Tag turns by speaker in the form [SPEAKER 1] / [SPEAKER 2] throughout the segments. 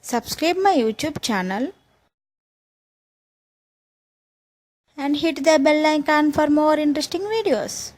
[SPEAKER 1] Subscribe my YouTube channel and hit the bell icon for more interesting videos.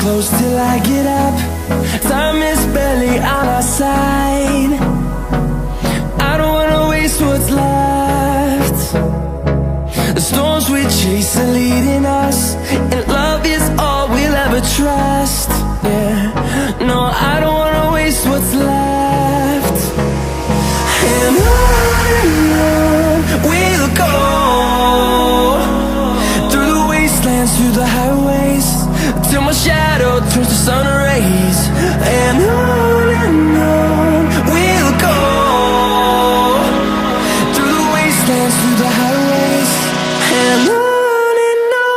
[SPEAKER 2] close till I get up. Time is barely on our side. chasing, leading us, and love is all we'll ever trust. Yeah, no, I don't wanna waste what's left. And on we'll go, through the wastelands, through the highways, till my shadow turns to sun rays. And on we'll go, through the wastelands, through the highways, and on we'll go.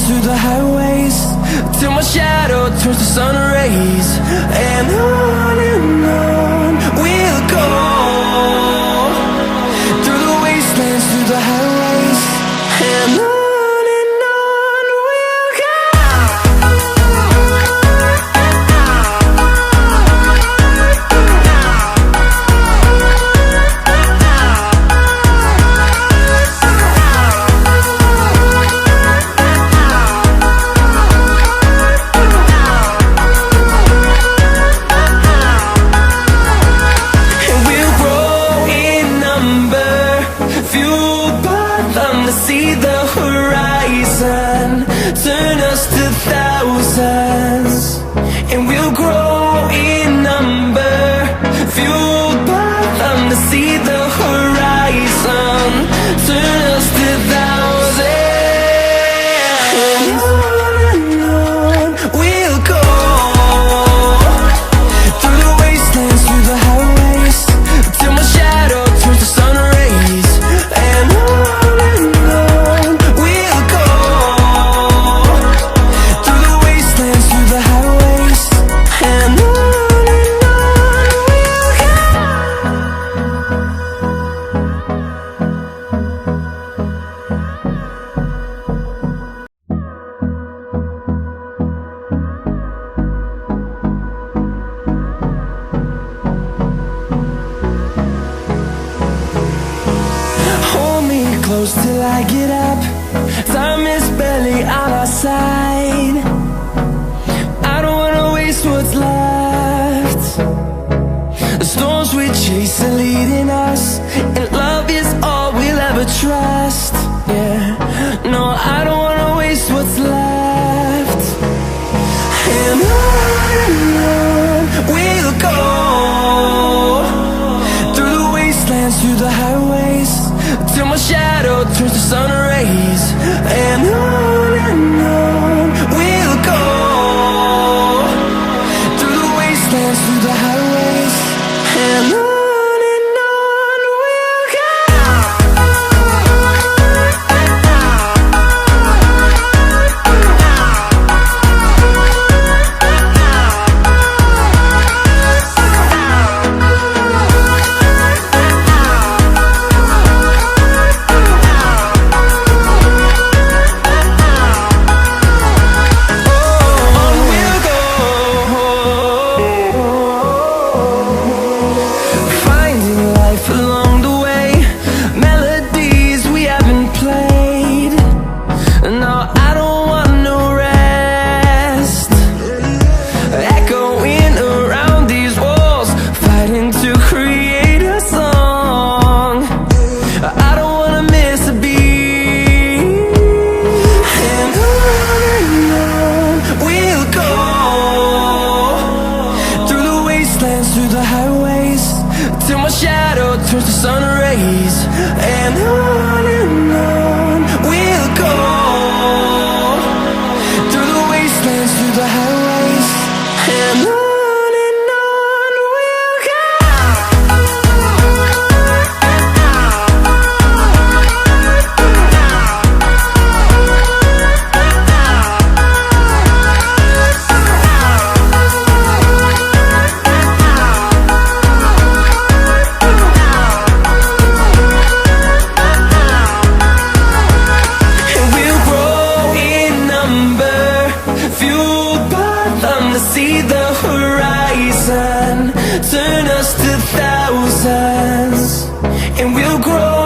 [SPEAKER 2] Through the highways, till my shadow turns to sun rays. And on we'll go, through the wastelands, through the highways, and on we'll go. See the horizon, turn us to thousands, and we'll grow in number, fueled by them. To see the horizon, turn us to thousands, and on we'll go, through the wastelands, through the highways, till my shadow turns to sun rays. And close till I get up, time is barely on our side. I don't wanna waste what's left. The storms we chase are leading us, and love is all we'll ever trust. Yeah, no, I don't wanna waste what's left. And on we'll go, through the wastelands, through the highways, till my shadow turns to sun rays. And on we'll go, through the wastelands, through the highways, and on. grow.